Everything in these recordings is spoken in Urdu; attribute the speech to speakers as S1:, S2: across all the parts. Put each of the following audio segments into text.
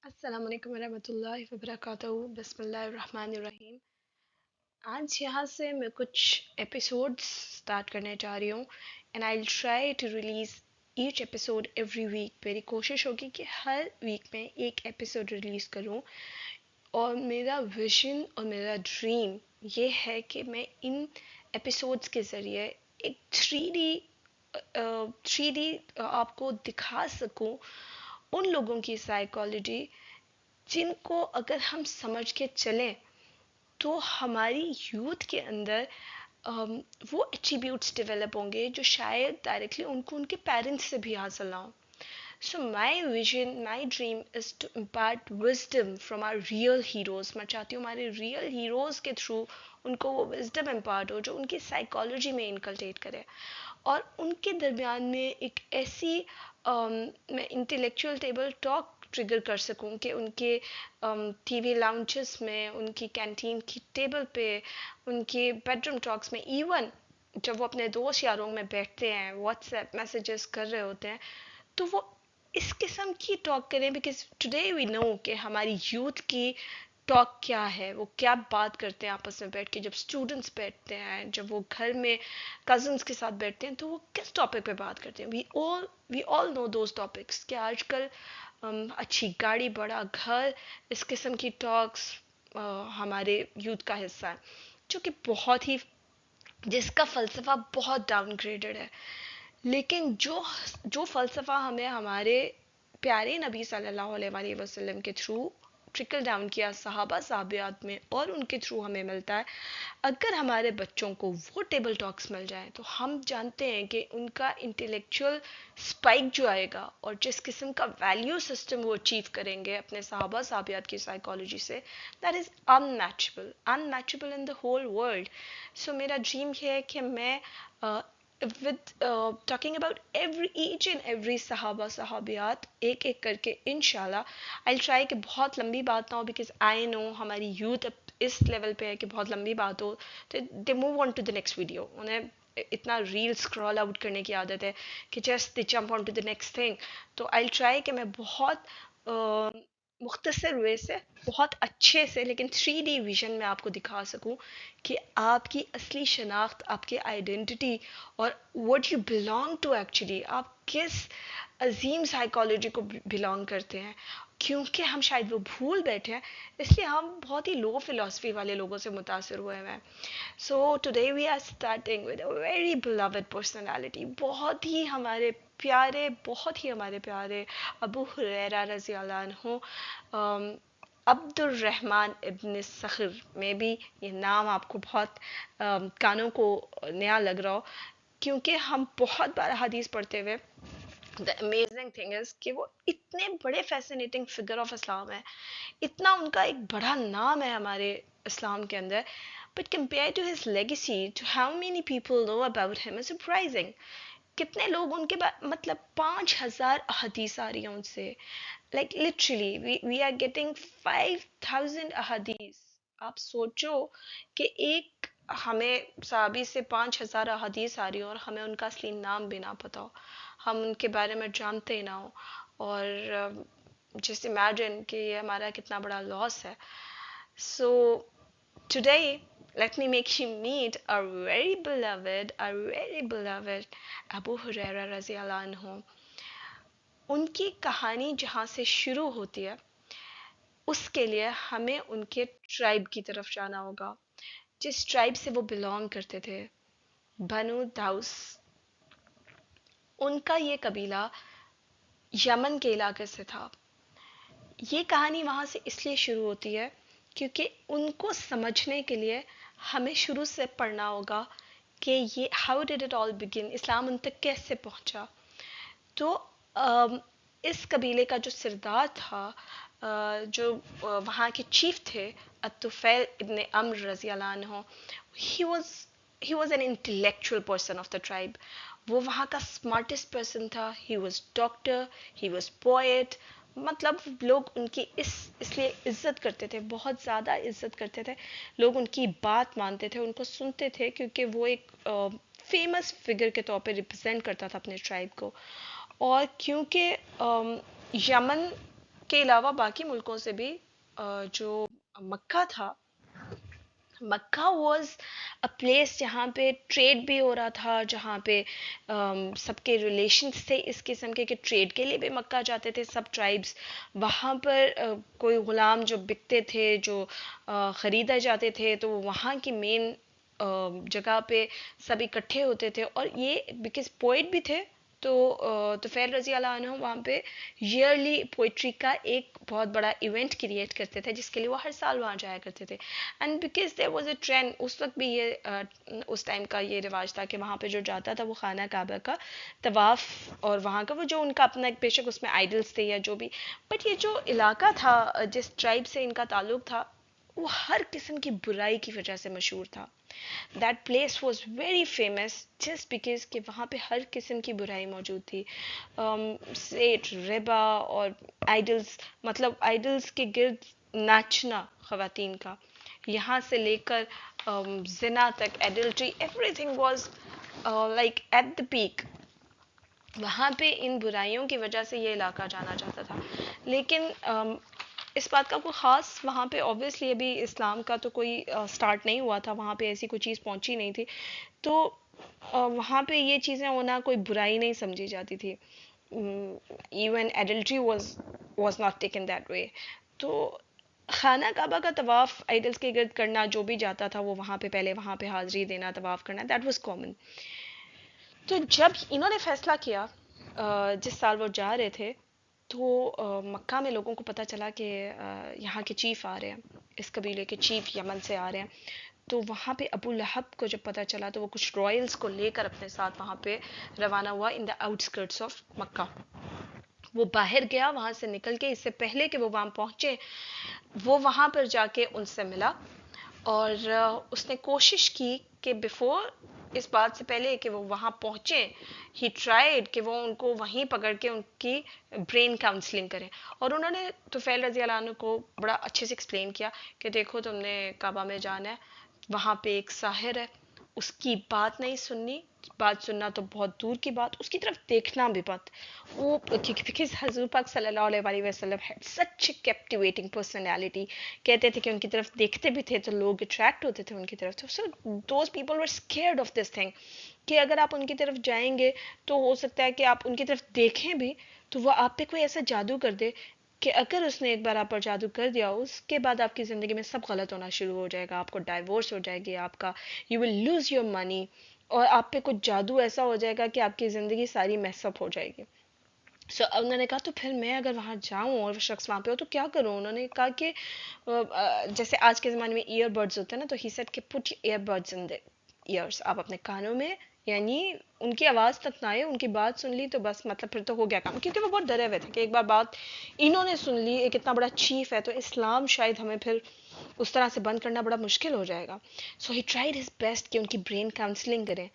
S1: السلام علیکم ورحمۃ اللہ وبرکاتہ. بسم اللہ الرحمن الرحیم. آج یہاں سے میں کچھ ایپیسوڈ سٹارٹ کرنے جا رہی ہوں and I will try to release each episode every week. میری کوشش ہوگی کہ ہر ویک میں ایک ایپیسوڈ ریلیز کروں اور میرا ویژن اور میرا ڈریم یہ ہے کہ میں ان ایپیسوڈس کے ذریعے ایک تھری ڈی آپ کو دکھا سکوں ان لوگوں کی سائیکالوجی جن کو اگر ہم سمجھ کے چلیں تو ہماری یوتھ کے اندر وہ ایٹریبیوٹس ڈیولپ ہوں گے جو شاید ڈائریکٹلی ان کو ان کے پیرنٹس سے بھی حاصل نہ ہو. So my vision my dream is to impart wisdom from our real heroes. میں چاہتی ہوں ہمارے ریئل ہیروز کے تھرو ان کو وہ وزڈم امپارٹ ہو جو ان کی سائیکالوجی میں انکلٹیٹ کرے اور ان کے درمیان میں ایک ایسی میں انٹلیکچوئل ٹیبل ٹاک ٹریگر کر سکوں کہ ان کے ٹی وی لاؤنچز میں, ان کی کینٹین کی ٹیبل پہ, ان کے بیڈ روم ٹاکس میں, ایون جب وہ اپنے دوست یاروں میں بیٹھتے ہیں واٹس ایپ میسیجز کر رہے ہوتے ہیں تو وہ اس قسم کی ٹاک کریں. بیکاز ٹوڈے وی نو کہ ہماری یوتھ کی ٹاک کیا ہے, وہ کیا بات کرتے ہیں آپس میں بیٹھ کے. جب اسٹوڈنٹس بیٹھتے ہیں, جب وہ گھر میں کزنس کے ساتھ بیٹھتے ہیں تو وہ کس ٹاپک پہ بات کرتے ہیں. وی آل نو دوز ٹاپکس کہ آج کل اچھی گاڑی بڑا گھر اس قسم کی ٹاکس ہمارے یوتھ کا حصہ ہے جو کہ بہت ہی, جس کا فلسفہ بہت ڈاؤن گریڈڈ ہے. لیکن جو فلسفہ ہمیں ہمارے پیارے نبی صلی اللہ علیہ وآلہ وسلم کے تھرو ٹرکل ڈاؤن کیا صحابہ صحابیات میں اور ان کے تھرو ہمیں ملتا ہے, اگر ہمارے بچوں کو وہ ٹیبل ٹاکس مل جائیں تو ہم جانتے ہیں کہ ان کا انٹلیکچوئل اسپائک جو آئے گا اور جس قسم کا ویلیو سسٹم وہ اچیو کریں گے اپنے صحابہ صحابیات کی سائیکالوجی سے, that is unmatchable in the whole world. So میرا ڈریم یہ ہے کہ میں with talking about each and every صحابہ صحابیات ایک ایک کر کے انشاءاللہ I'll try کہ بہت لمبی بات نہ ہو, because I know ہماری یوتھ اس لیول پہ ہے کہ بہت لمبی بات ہو تو they move on to the next video. انہیں اتنا ریل اسکرال آؤٹ کرنے کی عادت ہے کہ just they jump on to the next thing. تو I'll try کہ میں بہت مختصر وے سے, بہت اچھے سے, لیکن 3D ویژن میں آپ کو دکھا سکوں کہ آپ کی اصلی شناخت, آپ کی آئیڈینٹی اور what you belong to actually, آپ کس عظیم سائیکالوجی کو بلانگ کرتے ہیں. کیونکہ ہم شاید وہ بھول بیٹھے ہیں اس لیے ہم بہت ہی لو فلاسفی والے لوگوں سے متاثر ہوئے ہیں. So today we are starting with a very beloved personality, بہت ہی ہمارے پیارے ابو ہریرہ رضی اللہ عنہ, عبد الرحمن ابن صخر. میں بھی یہ نام آپ کو بہت کانوں کو نیا لگ رہا ہو کیونکہ ہم بہت بار حدیث پڑھتے ہوئے, the amazing thing is کہ وہ اتنے بڑے فیسینیٹنگ فگر آف اسلام ہے, اتنا ان کا ایک بڑا نام ہے ہمارے اسلام کے اندر, but compared to his legacy, to how many people know about him is surprising. کتنے لوگ ان کے مطلب 5,000 احادیث آ رہی ہیں ان سے, like literally we are getting 5,000 احادیث. آپ سوچو کہ ایک ہمیں صحابی سے 5,000 احادیث آ رہی ہو اور ہمیں ان کا اصلی نام بھی نہ پتا ہو, ہم ان کے بارے میں جانتے ہی نہ ہو, اور جسٹ امیجن کہ یہ ہمارا کتنا بڑا لاس ہے. So today let me make you meet our very beloved Abu Huraira رضی اللہ عنہ. ان کی کہانی جہاں سے شروع ہوتی ہے اس کے لیے ہمیں ان کے ٹرائب کی طرف جانا ہوگا, جس ٹرائب سے وہ بلانگ کرتے تھے, بنو داؤس. ان کا یہ قبیلہ یمن کے علاقے سے تھا. یہ کہانی وہاں سے اس لیے شروع ہوتی ہے کیونکہ ان کو سمجھنے کے لیے ہمیں شروع سے پڑھنا ہوگا کہ یہ ہاؤ ڈیڈ اٹ آل بگن, اسلام ان تک کیسے پہنچا. تو اس قبیلے کا جو سردار تھا, جو وہاں کے چیف تھے, الطفیل ابن عمرو رضی اللہ عنہ, he was an intellectual person of the tribe. وہ وہاں کا اسمارٹسٹ پرسن تھا. he was doctor, he was poet. مطلب لوگ ان کی اس لیے عزت کرتے تھے, بہت زیادہ عزت کرتے تھے. لوگ ان کی بات مانتے تھے, ان کو سنتے تھے کیونکہ وہ ایک فیمس فگر کے طور پہ ریپرزینٹ کرتا تھا اپنے ٹرائب کو. اور کیونکہ یمن کے علاوہ باقی ملکوں سے بھی جو مکہ تھا، مکہ واز اے پلیس جہاں پہ ٹریڈ بھی ہو رہا تھا، جہاں پہ سب کے ریلیشنس تھے اس قسم کے کہ ٹریڈ کے لیے بھی مکہ جاتے تھے سب ٹرائبس. وہاں پر کوئی غلام جو بکتے تھے، جو خریدے جاتے تھے، تو وہاں کی مین جگہ پہ سب اکٹھے ہوتے تھے. اور یہ بیکاز پوئٹ بھی تھے، تو طفیل رضی اللہ عنہ وہاں پہ ایئرلی پوئٹری کا ایک بہت بڑا ایونٹ کریٹ کرتے تھے، جس کے لیے وہ ہر سال وہاں جایا کرتے تھے. And because there was a trend, اس وقت بھی یہ اس ٹائم کا یہ رواج تھا کہ وہاں پہ جو جاتا تھا وہ خانہ کعبہ کا طواف، اور وہاں کا وہ جو ان کا اپنا ایک بے شک اس میں آئیڈلس تھے یا جو بھی، بٹ یہ جو علاقہ تھا جس ٹرائب سے ان کا تعلق تھا، وہ ہر قسم کی برائی کی وجہ سے مشہور تھا. That place was very famous just because کہ وہاں پہ ہر قسم کی برائی موجود تھی. سیٹ ربا اور آئیڈلس، مطلب آئیڈلس کے گرد ناچنا خواتین کا، یہاں سے لے کر زنا تک، adultery, everything was like at the peak. وہاں پہ ان برائیوں کی وجہ سے یہ علاقہ جانا جاتا تھا. لیکن اس بات کا کوئی خاص وہاں پہ اوبویسلی ابھی اسلام کا تو کوئی سٹارٹ نہیں ہوا تھا، وہاں پہ ایسی کوئی چیز پہنچی نہیں تھی، تو وہاں پہ یہ چیزیں ہونا کوئی برائی نہیں سمجھی جاتی تھی. Even adultery was not taken that way. تو خانہ کعبہ کا طواف آئیڈلس کے گرد کرنا، جو بھی جاتا تھا وہ وہاں پہ پہلے وہاں پہ حاضری دینا، طواف کرنا، دیٹ واز کامن. تو جب انہوں نے فیصلہ کیا، جس سال وہ جا رہے تھے، تو مکہ میں لوگوں کو پتہ چلا کہ یہاں کے چیف آ رہے ہیں، اس قبیلے کے چیف یمن سے آ رہے ہیں. تو وہاں پہ ابو لہب کو جب پتہ چلا تو وہ کچھ رائلز کو لے کر اپنے ساتھ وہاں پہ روانہ ہوا ان دا آؤٹ اسکرٹس آف مکہ. وہ باہر گیا وہاں سے نکل کے، اس سے پہلے کہ وہ وہاں پہنچے، وہ وہاں پر جا کے ان سے ملا، اور اس نے کوشش کی کہ بیفور، اس بات سے پہلے کہ وہ وہاں پہنچے، ہی ٹرائیڈ کہ وہ ان کو وہیں پکڑ کے ان کی برین کاؤنسلنگ کریں. اور انہوں نے طفیل رضی اللہ عنہ کو بڑا اچھے سے ایکسپلین کیا کہ دیکھو تم نے کعبہ میں جانا ہے، وہاں پہ ایک ساحر ہے، اس کی بات نہیں سننی، بات سننا تو بہت دور کی بات، اس کی طرف دیکھنا بھی مت. وہ because حضور پاک صلی اللہ علیہ وسلم had such a captivating personality، کہتے تھے کہ ان کی طرف دیکھتے بھی تھے تو لوگ اٹریکٹ ہوتے تھے ان کی طرف. so those people were scared of this thing کہ اگر آپ ان کی طرف جائیں گے تو ہو سکتا ہے کہ آپ ان کی طرف دیکھیں بھی تو وہ آپ پہ کوئی ایسا جادو کر دے کہ اگر اس نے ایک بار آپ پر جادو کر دیا، اس کے بعد آپ کی زندگی میں سب غلط ہونا شروع ہو جائے گا، آپ کو ڈائیورس ہو جائے گی، آپ کا you will lose your money, اور آپ پہ کچھ جادو ایسا ہو جائے گا کہ آپ کی زندگی ساری میس اپ ہو جائے گی. سو انہوں نے کہا تو پھر میں اگر وہاں جاؤں اور وہ شخص وہاں پہ ہو تو کیا کروں. انہوں نے کہا کہ جیسے آج کے زمانے میں ایئر بڈز ہوتے ہیں نا، تو ہی سیٹ کہ پٹ ایئر بڈز ان دی ایئرس، آپ اپنے کانوں میں، یعنی ان کی آواز تک نہ آئے، ان کی بات سن لی تو بس، مطلب پھر تو ہو گیا کام. کیونکہ وہ بہت ڈرے ہوئے تھے کہ ایک بار بات انہوں نے سن لی، ایک اتنا بڑا چیف ہے، تو اسلام شاید ہمیں پھر اس طرح سے بند کرنا بڑا مشکل ہو جائے گا. سو ہی ٹرائیڈ ہز بیسٹ کہ ان کی برین کاؤنسلنگ کریں.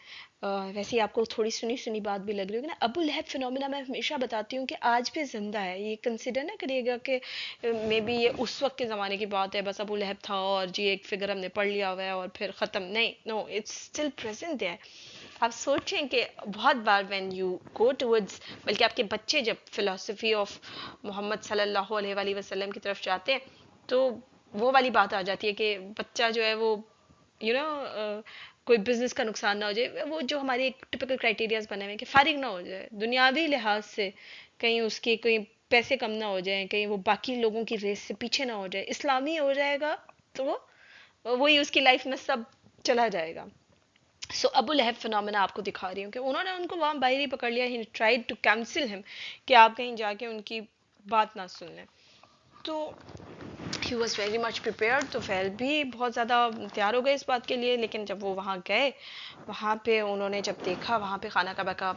S1: ویسے ہی آپ کو تھوڑی سنی بات بھی لگ رہی ہوگی نا، ابو لہب فنومینا میں ہمیشہ بتاتی ہوں کہ آج بھی زندہ ہے. یہ کنسیڈر نہ کریے گا کہ مے بی یہ اس وقت کے زمانے کی بات ہے، بس ابو لہب تھا اور جی ایک فگر ہم نے پڑھ لیا ہوا ہے اور پھر ختم. نہیں، نو، اٹس اسٹل پریزنٹ ہے. آپ سوچیں کہ بہت بار وین یو گو ٹورڈز، بلکہ آپ کے بچے جب فلاسفی آف محمد صلی اللہ علیہ وآلہ وسلم کی طرف جاتے ہیں تو وہ والی بات آ جاتی ہے کہ بچہ جو ہے وہ کوئی بزنس کا نقصان نہ ہو جائے. وہ جو ہماری ایک ٹپکل کرائٹیریاز بنے ہوئے کہ فارغ نہ ہو جائے دنیاوی لحاظ سے، کہیں اس کے کوئی پیسے کم نہ ہو جائیں، کہیں وہ باقی لوگوں کی ریس سے پیچھے نہ ہو جائے. اسلامی ہو جائے گا تو وہی اس کی لائف میں سب چلا جائے گا. سو ابو لہب فنومینا آپ کو دکھا رہی ہوں کہ انہوں نے ان کو وہاں باہر ہی پکڑ لیا. ہی ٹرائیڈ ٹو کینسل ہم کہ آپ کہیں جا کے ان کی بات نہ سن لیں. تو he was very much prepared. تو فیل بھی بہت زیادہ تیار ہو گئے اس بات کے لیے. لیکن جب وہ وہاں گئے، وہاں پہ انہوں نے جب دیکھا وہاں پہ خانہ کعبہ کا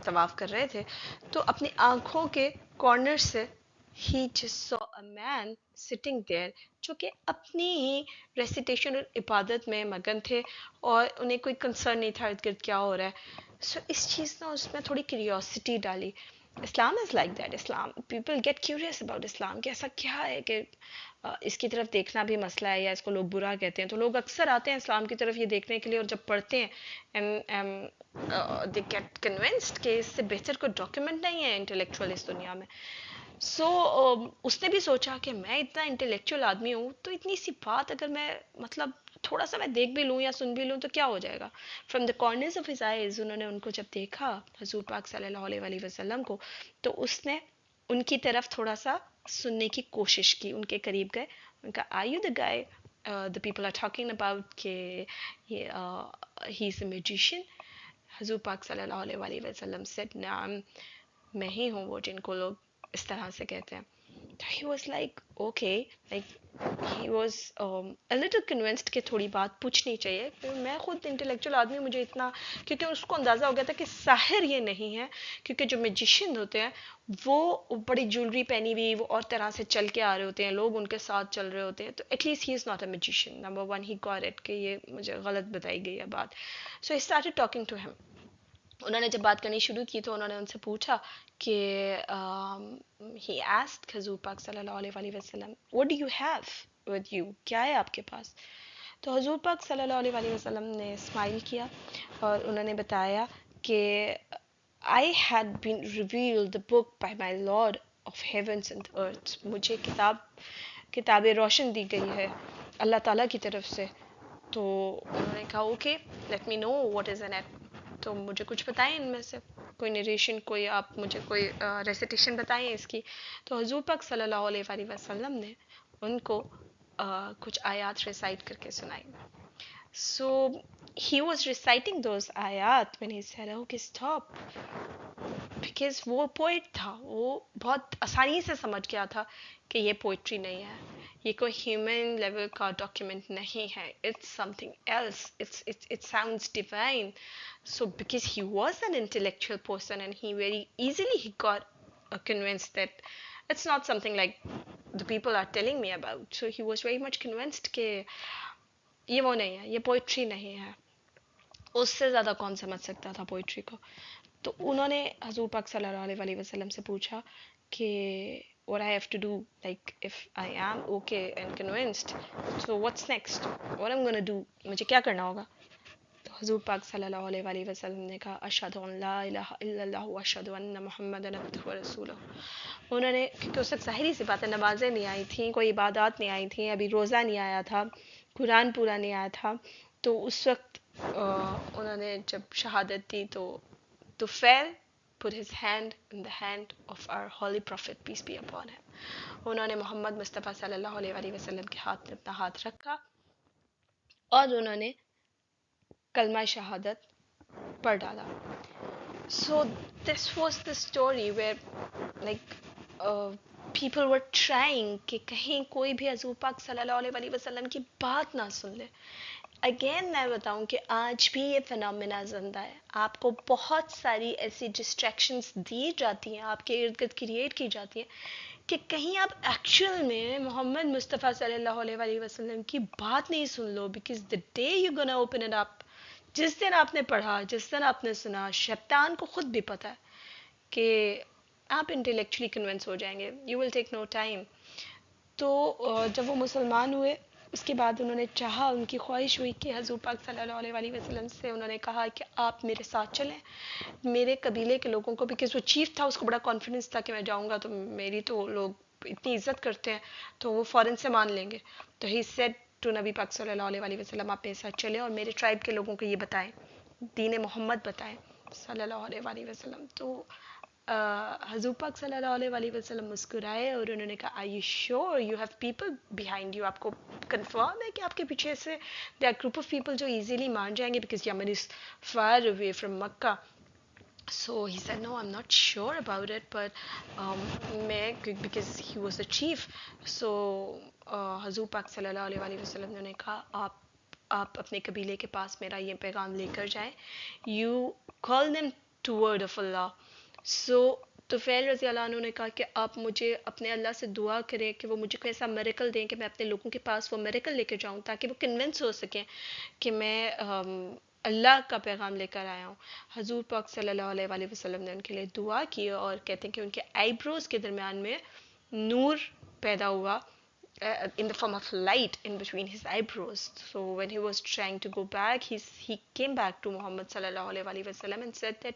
S1: طواف کر رہے تھے، تو اپنی آنکھوں کے کارنر سے he just saw a man sitting there جو کہ اپنی ہی ریسیٹیشن اور عبادت میں مگن تھے اور انہیں کوئی کنسرن نہیں تھا ارد گرد کیا ہو رہا ہے. سو اس چیز نے اس میں تھوڑی کیوریوسٹی ڈالی. Islam is like that. Islam people get curious about Islam کہ ایسا کیا ہے کہ اس کی طرف دیکھنا بھی مسئلہ ہے یا اس کو لوگ برا کہتے ہیں. تو لوگ اکثر آتے ہیں اسلام کی طرف یہ دیکھنے کے لیے، اور جب پڑھتے ہیں دے گیٹ کنونسڈ کہ اس سے بہتر کوئی ڈاکیومنٹ نہیں ہے انٹلیکچوئل اس دنیا میں. سو اس نے بھی سوچا کہ میں اتنا انٹلیکچوئل آدمی ہوں تو اتنی سی بات اگر میں مطلب تھوڑا سا میں دیکھ بھی لوں یا سن بھی لوں تو کیا ہو جائے گا. From the corners of his eyes انہوں نے ان کو جب دیکھا حضور پاک صلی اللہ علیہ وآلہ وسلم کو, تو اس نے ان کی طرف تھوڑا سا سننے کی کوشش کی, ان کے قریب گئے, ان کا are you the guy the people are talking about کہ he is a magician. حضور پاک صلی اللہ علیہ وآلہ وسلم said نعم, میں ہی ہوں وہ جن کو لوگ اس طرح سے کہتے ہیں. he was like okay, like he was a little convinced کہ تھوڑی بات پوچھنی چاہیے. میں خود انٹلیکچوئل آدمی, مجھے اتنا, کیونکہ اس کو اندازہ ہو گیا تھا کہ ساحر یہ نہیں ہے, کیونکہ جو میجیشین ہوتے ہیں وہ بڑی جولری پہنی ہوئی, وہ اور طرح سے چل کے آ رہے ہوتے ہیں, لوگ ان کے ساتھ چل رہے ہوتے ہیں, تو at least he is not a magician. Number one he got it کہ یہ مجھے غلط بتائی گئی ہے بات. So he started talking to him. انہوں نے جب بات کرنی شروع کی تو انہوں نے ان سے پوچھا کہ ہی آسکڈ حضور پاک صلی اللہ علیہ وآلہ وسلم what do you have with you, کیا ہے آپ کے پاس. تو حضور پاک صلی اللہ علیہ وآلہ وسلم نے اسمائل کیا اور انہوں نے بتایا کہ I had been revealed the book by my Lord of heavens and earth. مجھے کتاب روشن دی گئی ہے اللہ تعالیٰ کی طرف سے. تو انہوں نے کہا okay let me know what is in it. تو مجھے کچھ بتائیں ان میں سے, کوئی نریشن, کوئی آپ مجھے کوئی ریسیٹیشن بتائیں اس کی. تو حضور پاک صلی اللہ علیہ وآلہ وسلم نے ان کو کچھ آیات ریسائٹ کر کے سنائی. So he was reciting those ayat when he said okay stop, because وہ پوئٹ تھا, وہ بہت آسانی سے سمجھ گیا تھا کہ یہ پوئٹری نہیں ہے, یہ کوئی ہیومن لیول کا ڈاکیومنٹ نہیں ہے, it's something else, it sounds divine. So because he was an intellectual person and he very easily he got convinced that it's not something like the people are telling me about. So he was very much convinced کہ یہ وہ نہیں ہے, یہ پوئٹری نہیں ہے. اس سے زیادہ کون سمجھ سکتا تھا پوئٹری کو. تو انہوں نے حضور پاک صلی اللہ علیہ وآلہ وسلم سے پوچھا کہ what I have to do, like if I am okay and convinced, so what's next, what I'm gonna do, مجھے کیا کرنا ہوگا. تو حضور پاک صلی اللہ علیہ وآلہ وسلم نے کہا اشہد ان لا الہ الا اللہ واشہد ان محمد عبدہ ورسولہ. انہوں نے, کیونکہ اس وقت ظاہری سی بات ہے, نمازیں نہیں آئی تھیں, کوئی عبادات نہیں آئی تھیں, ابھی روزہ نہیں آیا تھا, قرآن پورا نہیں آیا تھا, تو اس وقت انہوں نے جب شہادت دی تو فیل put his hand in the hand of our holy prophet peace be upon him. انہوں نے محمد مصطفیٰ صلی اللہ علیہ وآلہ وسلم کے ہاتھ میں اپنا ہاتھ رکھا اور انہوں نے کلمہ شہادت پڑھ ڈالا. So this was the story where like people were trying کہ کہیں کوئی بھی حضور پاک صلی اللہ علیہ وآلہ وسلم کی بات نہ سن لے. اگین میں بتاؤں کہ آج بھی یہ فنامنا زندہ ہے. آپ کو بہت ساری ایسی ڈسٹریکشنز دی جاتی ہیں, آپ کے ارد گرد کریٹ کی جاتی ہیں کہ کہیں آپ ایکچوئل میں محمد مصطفیٰ صلی اللہ علیہ وآلہ وسلم کی بات نہیں سن لو. Because the day you gonna open it up, جس دن آپ نے پڑھا, جس دن آپ نے سنا, شیطان کو خود بھی پتہ ہے کہ آپ انٹلیکچولی کنونس ہو جائیں گے, you will take know time. تو جب وہ مسلمان ہوئے اس کے بعد انہوں نے چاہا, ان کی خواہش ہوئی کہ حضور پاک صلی اللہ علیہ وآلہ وسلم سے انہوں نے کہا کہ آپ میرے ساتھ چلیں, میرے قبیلے کے لوگوں کو, بیکاز وہ چیف تھا, اس کو بڑا کانفیڈنس تھا کہ میں جاؤں گا تو میری تو لوگ اتنی عزت کرتے ہیں تو وہ فوراً سے مان لیں گے. تو ہی سیڈ ٹو نبی پاک صلی اللہ علیہ وآلہ وسلم آپ میرے ساتھ چلیں اور میرے ٹرائب کے لوگوں کو یہ بتائیں, دین محمد بتائیں صلی اللہ علیہ وآلہ وسلم. تو حضور پاک صلی اللہ علیہ وآلہ وسلم مسکرائے اور انہوں نے کہا are you sure you have people behind you, آپ کو کنفرم ہے کہ آپ کے پیچھے سے there are group of people جو easily مان جائیں گے because Yemen is far away from Makkah. So he said no I'm not sure about it but میں because he was the chief. So حضور پاک صلی اللہ علیہ وآلہ وسلم نے کہا آپ اپنے قبیلے کے پاس میرا یہ پیغام لے کر جائیں, you call them to word of Allah. سو طفیل رضی اللہ عنہ نے کہا کہ آپ مجھے اپنے اللہ سے دعا کریں کہ وہ مجھے کوئی ایسا میریکل دیں کہ میں اپنے لوگوں کے پاس وہ میریکل لے کے جاؤں تاکہ وہ کنونس ہو سکیں کہ میں اللہ کا پیغام لے کر آیا ہوں. حضور پاک صلی اللہ علیہ وآلہ وسلم نے ان کے لیے دعا کی اور کہتے ہیں کہ ان کے آئی بروز کے درمیان میں نور پیدا ہوا in the form of light in between his eyebrows. So when he was trying to go back, he came back to Muhammad sallallahu alaihi wasallam and said that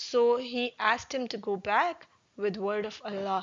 S1: So he asked him to go back with word of Allah.